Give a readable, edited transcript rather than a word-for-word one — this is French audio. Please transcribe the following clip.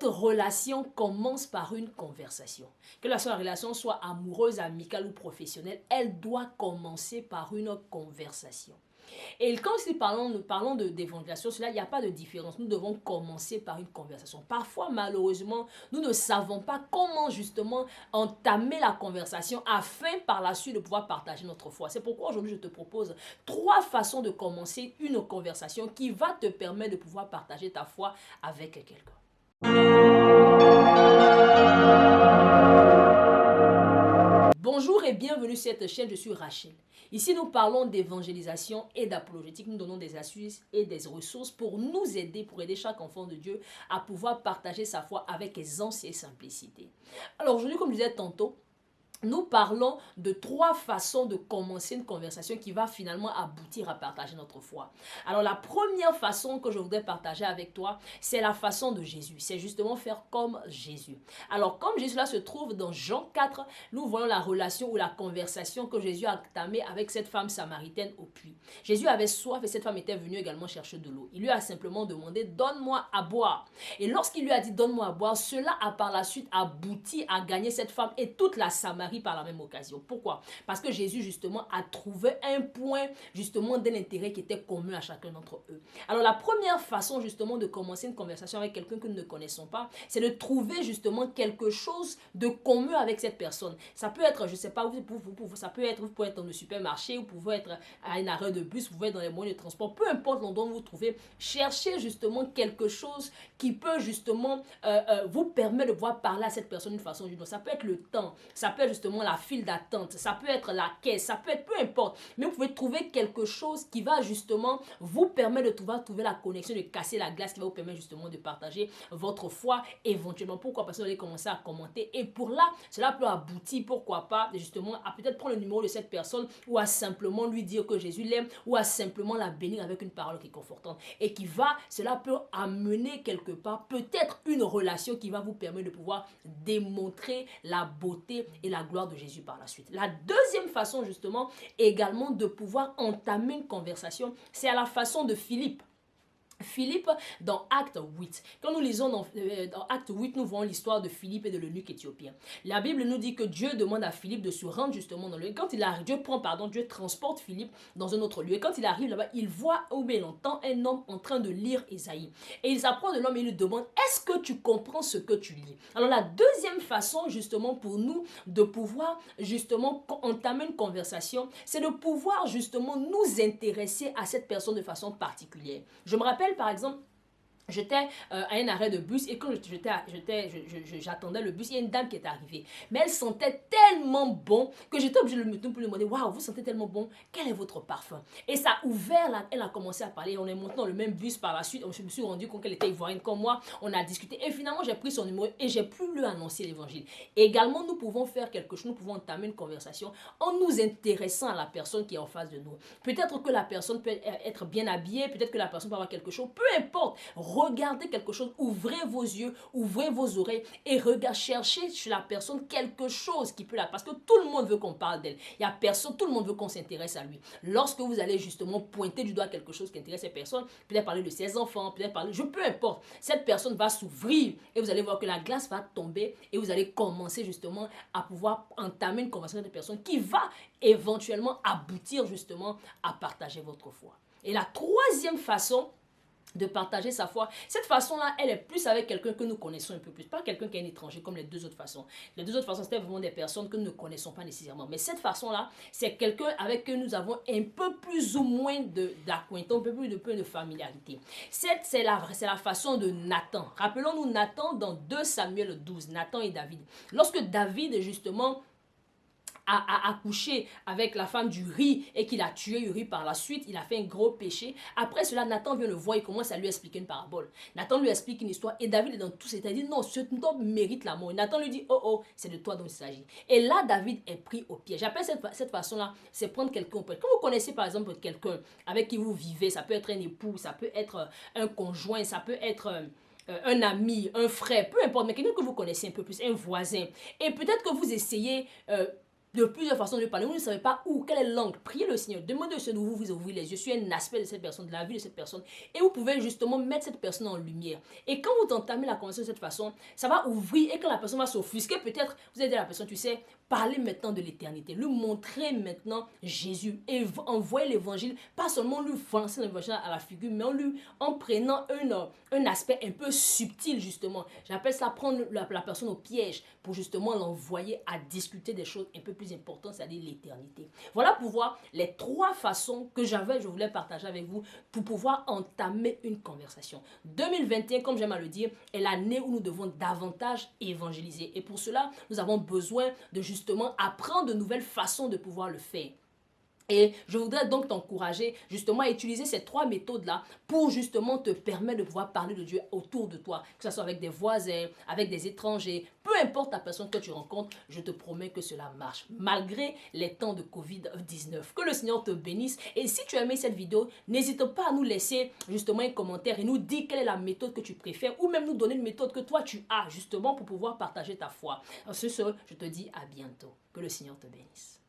Toute relation commence par une conversation. Que la relation soit amoureuse, amicale ou professionnelle, elle doit commencer par une conversation. Et quand nous parlons d'évangélisation, il n'y a pas de différence. Nous devons commencer par une conversation. Parfois, malheureusement, nous ne savons pas comment justement entamer la conversation afin par la suite de pouvoir partager notre foi. C'est pourquoi aujourd'hui, je te propose 3 façons de commencer une conversation qui va te permettre de pouvoir partager ta foi avec quelqu'un. Bonjour et bienvenue sur cette chaîne, je suis Rachel. Ici, nous parlons d'évangélisation et d'apologétique. Nous donnons des astuces et des ressources pour nous aider, pour aider chaque enfant de Dieu à pouvoir partager sa foi avec aisance et simplicité. Alors aujourd'hui, comme je disais tantôt, nous parlons de 3 façons de commencer une conversation qui va finalement aboutir à partager notre foi. Alors la première façon que je voudrais partager avec toi, c'est la façon de Jésus. C'est justement faire comme Jésus. Alors comme Jésus là se trouve dans Jean 4, nous voyons la relation ou la conversation que Jésus a entamée avec cette femme samaritaine au puits. Jésus avait soif et cette femme était venue également chercher de l'eau. Il lui a simplement demandé « Donne-moi à boire ». Et lorsqu'il lui a dit « Donne-moi à boire », cela a par la suite abouti à gagner cette femme et toute la Samarie par la même occasion. Pourquoi? Parce que Jésus justement a trouvé un point justement d'un intérêt qui était commun à chacun d'entre eux. Alors la première façon justement de commencer une conversation avec quelqu'un que nous ne connaissons pas, c'est de trouver justement quelque chose de commun avec cette personne. Ça peut être, je ne sais pas, ça peut être, vous pouvez être dans le supermarché, vous pouvez être à un arrêt de bus, vous pouvez être dans les moyens de transport, peu importe l'endroit où vous vous trouvez, cherchez justement quelque chose qui peut justement vous permettre de pouvoir parler à cette personne d'une façon ou d'une autre. Ça peut être le temps, ça peut être justement la file d'attente, ça peut être la caisse, ça peut être peu importe, mais vous pouvez trouver quelque chose qui va justement vous permettre de trouver la connexion, de casser la glace, qui va vous permettre justement de partager votre foi éventuellement. Pourquoi? Parce que vous allez commencer à commenter et pour là, cela peut aboutir, pourquoi pas, justement à peut-être prendre le numéro de cette personne ou à simplement lui dire que Jésus l'aime ou à simplement la bénir avec une parole qui est confortante et cela peut amener quelque part peut-être une relation qui va vous permettre de pouvoir démontrer la beauté et la gloire de Jésus par la suite. La deuxième façon justement également de pouvoir entamer une conversation, c'est à la façon de Philippe. Philippe dans Acte 8. Quand nous lisons dans Acte 8, nous voyons l'histoire de Philippe et de l'eunuque éthiopien. La Bible nous dit que Dieu demande à Philippe de se rendre justement dans le lieu. Quand il arrive, Dieu transporte Philippe dans un autre lieu. Et quand il arrive là-bas, il voit ou bien il entend un homme en train de lire Ésaïe. Et il s'approche de l'homme et il lui demande, est-ce que tu comprends ce que tu lis? Alors la deuxième façon justement pour nous de pouvoir justement entamer une conversation, c'est de pouvoir justement nous intéresser à cette personne de façon particulière. Je me rappelle par exemple, j'étais à un arrêt de bus et quand j'attendais le bus, il y a une dame qui est arrivée. Mais elle sentait tellement bon que j'étais obligée de lui demander, waouh, vous sentez tellement bon, quel est votre parfum? Et ça a ouvert, là, elle a commencé à parler. On est monté dans le même bus par la suite. Je me suis rendu compte qu'elle était ivoirienne comme moi. On a discuté et finalement, j'ai pris son numéro et j'ai pu lui annoncer l'évangile. Également, nous pouvons faire quelque chose, nous pouvons entamer une conversation en nous intéressant à la personne qui est en face de nous. Peut-être que la personne peut être bien habillée, peut-être que la personne peut avoir quelque chose, peu importe. Regardez quelque chose, ouvrez vos yeux, ouvrez vos oreilles et cherchez chez la personne quelque chose qui peut la... Parce que tout le monde veut qu'on parle d'elle. Il y a personne, tout le monde veut qu'on s'intéresse à lui. Lorsque vous allez justement pointer du doigt quelque chose qui intéresse cette personne, peut-être parler de ses enfants, peut-être parler... peu importe. Cette personne va s'ouvrir et vous allez voir que la glace va tomber et vous allez commencer justement à pouvoir entamer une conversation avec cette personne qui va éventuellement aboutir justement à partager votre foi. Et la troisième façon de partager sa foi. Cette façon-là, elle est plus avec quelqu'un que nous connaissons un peu plus. Pas quelqu'un qui est un étranger comme les deux autres façons. Les deux autres façons, c'était vraiment des personnes que nous ne connaissons pas nécessairement. Mais cette façon-là, c'est quelqu'un avec qui nous avons un peu plus ou moins d'acquaintance, un peu plus de familiarité. C'est la façon de Nathan. Rappelons-nous Nathan dans 2 Samuel 12. Nathan et David. Lorsque David, justement, a accouché avec la femme d'Uri et qu'il a tué Uri par la suite, il a fait un gros péché. Après cela, Nathan vient le voir et commence à lui expliquer une parabole. Nathan lui explique une histoire et David est dans tout ça. Il dit non, cet homme mérite la mort. Et Nathan lui dit oh, c'est de toi dont il s'agit. Et là, David est pris au piège. J'appelle cette façon-là, c'est prendre quelqu'un au piège. Quand vous connaissez par exemple quelqu'un avec qui vous vivez, ça peut être un époux, ça peut être un conjoint, ça peut être... un ami, un frère, peu importe, mais quelqu'un que vous connaissez un peu plus, un voisin. Et peut-être que vous essayez de plusieurs façons de parler. Vous ne savez pas où, quelle est l'angle. Priez le Seigneur. Demandez au Seigneur de vous ouvrir les yeux sur un aspect de cette personne, de la vie de cette personne. Et vous pouvez justement mettre cette personne en lumière. Et quand vous entamez la conversation de cette façon, ça va ouvrir. Et quand la personne va s'offusquer, peut-être, vous allez dire à la personne, tu sais, parlez maintenant de l'éternité. Lui montrer maintenant Jésus. Et envoyer l'évangile, pas seulement lui lancer l'évangile à la figure, mais en prenant un aspect un peu subtil, justement. J'appelle ça prendre la personne au piège pour justement l'envoyer à discuter des choses un peu plus importantes, c'est-à-dire l'éternité. Voilà pour voir les 3 façons que je voulais partager avec vous pour pouvoir entamer une conversation. 2021, comme j'aime à le dire, est l'année où nous devons davantage évangéliser. Et pour cela, nous avons besoin de justement apprendre de nouvelles façons de pouvoir le faire. Et je voudrais donc t'encourager justement à utiliser ces 3 méthodes-là pour justement te permettre de pouvoir parler de Dieu autour de toi, que ce soit avec des voisins, avec des étrangers, peu importe la personne que tu rencontres, je te promets que cela marche, malgré les temps de Covid-19. Que le Seigneur te bénisse. Et si tu as aimé cette vidéo, n'hésite pas à nous laisser justement un commentaire et nous dire quelle est la méthode que tu préfères ou même nous donner une méthode que toi tu as justement pour pouvoir partager ta foi. Alors, sur ce, je te dis à bientôt. Que le Seigneur te bénisse.